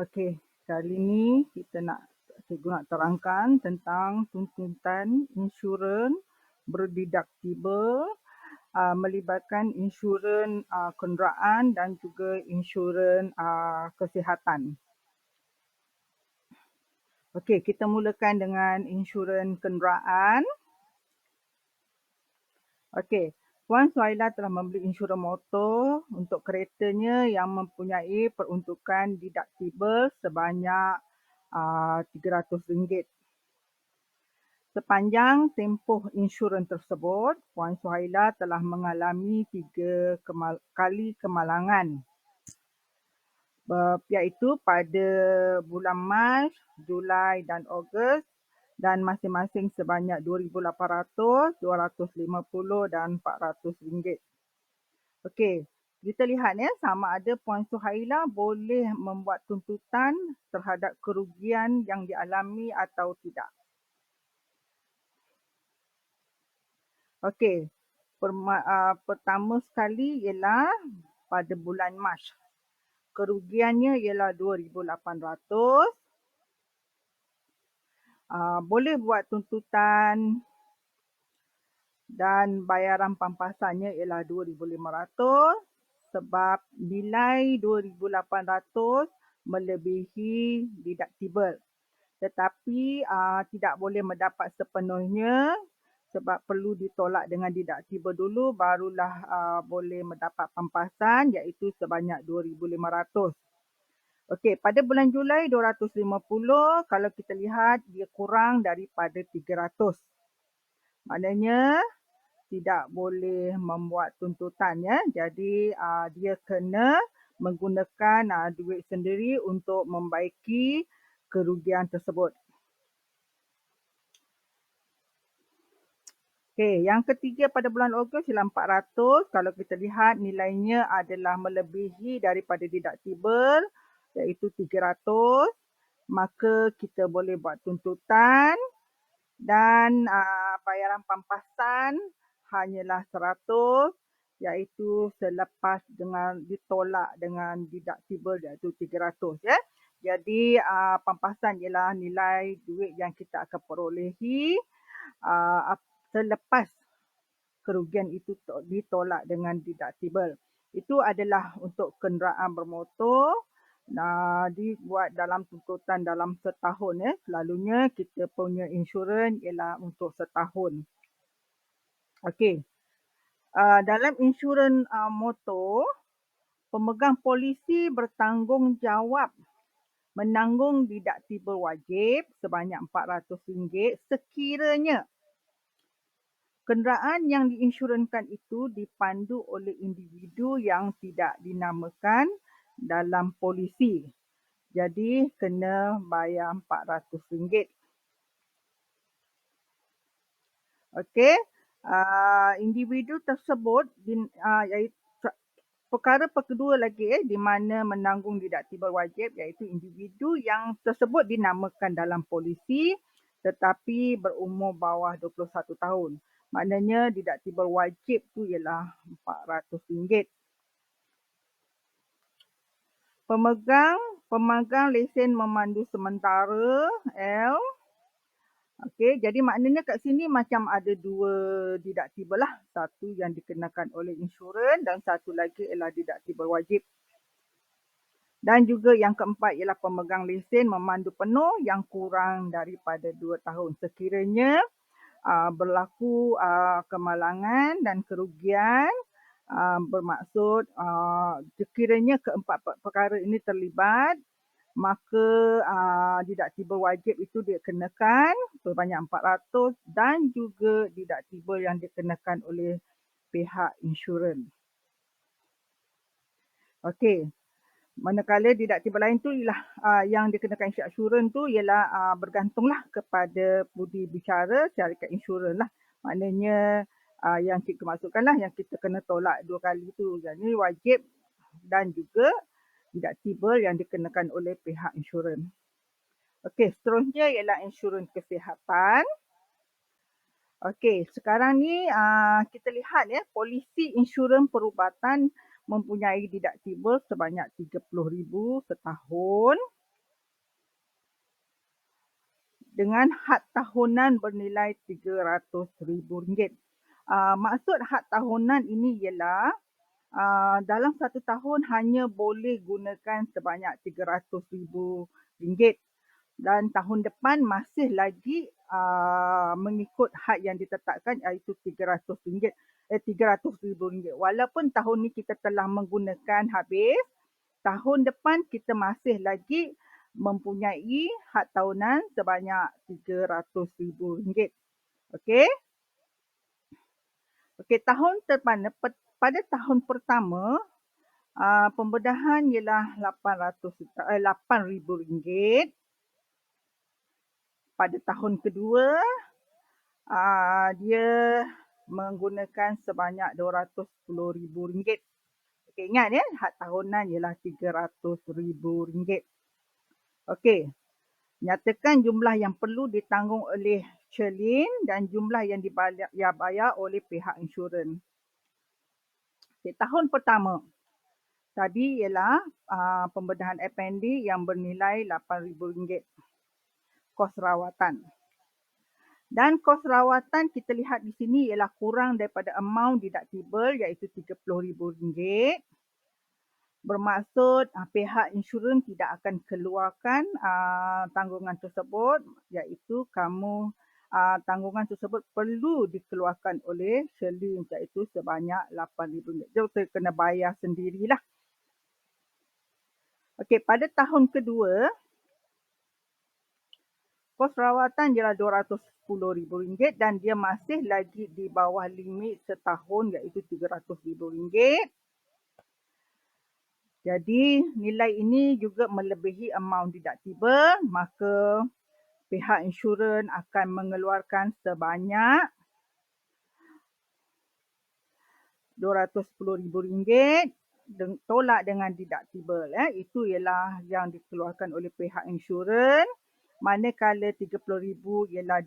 Okey, kali ni cikgu nak terangkan tentang tuntutan insurans berdeductible melibatkan insurans kenderaan dan juga insurans kesihatan. Okey, kita mulakan dengan insurans kenderaan. Okey, Puan Suhaila telah membeli insurans motor untuk keretanya yang mempunyai peruntukan deductible sebanyak RM300. Sepanjang tempoh insurans tersebut, Puan Suhaila telah mengalami 3 kali kemalangan, iaitu pada bulan Mac, Julai dan Ogos, dan masing-masing sebanyak RM2,800, RM250 dan RM400. Okey, kita lihat sama ada Puan Suhaila boleh membuat tuntutan terhadap kerugian yang dialami atau tidak. Okey, pertama sekali ialah pada bulan Mac. Kerugiannya ialah RM2,800. Boleh buat tuntutan dan bayaran pampasannya ialah RM2,500 sebab nilai RM2,800 melebihi deductible. Tetapi tidak boleh mendapat sepenuhnya sebab perlu ditolak dengan deductible dulu barulah boleh mendapat pampasan iaitu sebanyak RM2,500. Okey, pada bulan Julai RM250, kalau kita lihat dia kurang daripada RM300. Maknanya tidak boleh membuat tuntutan ya. Jadi dia kena menggunakan duit sendiri untuk membaiki kerugian tersebut. Okey, yang ketiga pada bulan Ogos ialah RM400. Kalau kita lihat nilainya adalah melebihi daripada deductible iaitu RM300, maka kita boleh buat tuntutan dan bayaran pampasan hanyalah RM100 iaitu selepas dengan ditolak dengan deductible iaitu RM300 ya. Jadi pampasan ialah nilai duit yang kita akan perolehi selepas kerugian itu ditolak dengan deductible. Itu adalah untuk kenderaan bermotor. Dibuat dalam tuntutan dalam setahun ya. Selalunya kita punya insurans ialah untuk setahun. Okey. Dalam insurans motor, pemegang polisi bertanggungjawab menanggung deductible wajib sebanyak RM400 sekiranya kenderaan yang diinsurans itu dipandu oleh individu yang tidak dinamakan dalam polisi. Jadi kena bayar RM400. Okey, individu tersebut perkara kedua lagi di mana menanggung deductible wajib iaitu individu yang tersebut dinamakan dalam polisi tetapi berumur bawah 21 tahun. Maknanya deductible wajib tu ialah RM400. Pemegang lesen memandu sementara L. Okey, jadi maknanya kat sini macam ada dua deductible lah. Satu yang dikenakan oleh insurans dan satu lagi ialah deductible wajib. Dan juga yang keempat ialah pemegang lesen memandu penuh yang kurang daripada 2 tahun. Sekiranya berlaku kemalangan dan kerugian bermaksud sekiranya keempat perkara ini terlibat, maka deductible wajib itu dikenakan sebanyak RM400 dan juga deductible yang dikenakan oleh pihak insurans. Okey. Manakala deductible lain tu ialah yang dikenakan insurans tu ialah bergantunglah kepada budi bicara syarikat insurans lah. Maknanya yang cikgu maksudkanlah yang kita kena tolak 2 kali tu. Jadi wajib dan juga deductible yang dikenakan oleh pihak insurans. Okey, seterusnya ialah insurans kesihatan. Okey, sekarang ni kita lihat ya, polisi insurans perubatan mempunyai deductible sebanyak RM30,000 setahun. dengan had tahunan bernilai RM300,000. Maksud had tahunan ini ialah dalam satu tahun hanya boleh gunakan sebanyak RM300,000 dan tahun depan masih lagi mengikut had yang ditetapkan iaitu RM300, RM300,000. Walaupun tahun ni kita telah menggunakan habis, tahun depan kita masih lagi mempunyai had tahunan sebanyak RM300,000. Okey? Okey, pada tahun pertama, pembedahan ialah RM8,000. Pada tahun kedua, dia menggunakan sebanyak RM210,000. Okey, ingat ya, had tahunan ialah RM300,000. Okey, nyatakan jumlah yang perlu ditanggung oleh Sherlyn dan jumlah yang dibayar oleh pihak insurans. Okey, tahun pertama tadi ialah pembedahan appendix yang bernilai RM8,000. Kos rawatan. Dan kos rawatan kita lihat di sini ialah kurang daripada amount deductible iaitu RM30,000. Bermaksud pihak insurans tidak akan keluarkan tanggungan tersebut, iaitu tanggungan tersebut perlu dikeluarkan oleh Sherlyn iaitu sebanyak RM8,000. Jadi kita kena bayar sendirilah. Okey, pada tahun kedua, kos rawatan ialah RM210,000 dan dia masih lagi di bawah limit setahun iaitu RM300,000. Jadi nilai ini juga melebihi amount deductible, maka pihak insurans akan mengeluarkan sebanyak RM210,000 tolak dengan deductible. Itu ialah yang dikeluarkan oleh pihak insurans. Manakala RM30,000 ialah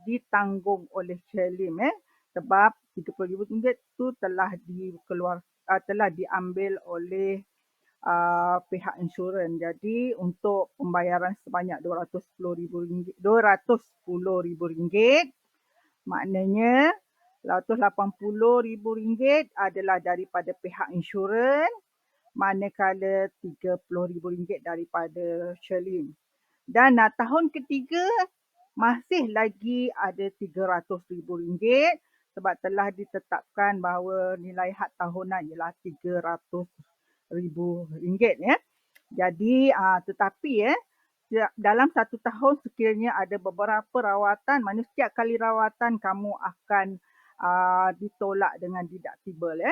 ditanggung oleh Sherlyn sebab RM30,000 itu telah diambil oleh pihak insurans. Jadi untuk pembayaran sebanyak RM210,000, maknanya RM880,000 adalah daripada pihak insurans, manakala RM30,000 daripada Sherlyn. Dan tahun ketiga masih lagi ada RM300,000 sebab telah ditetapkan bahawa nilai had tahunan ialah RM300,000 ya. Jadi tetapi dalam satu tahun sekiranya ada beberapa rawatan, maknanya setiap kali rawatan kamu akan ditolak dengan deductible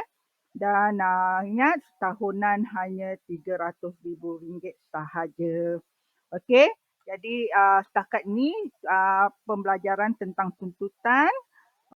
Dan ingat tahunan hanya RM300,000 sahaja. Okey, jadi setakat ini pembelajaran tentang tuntutan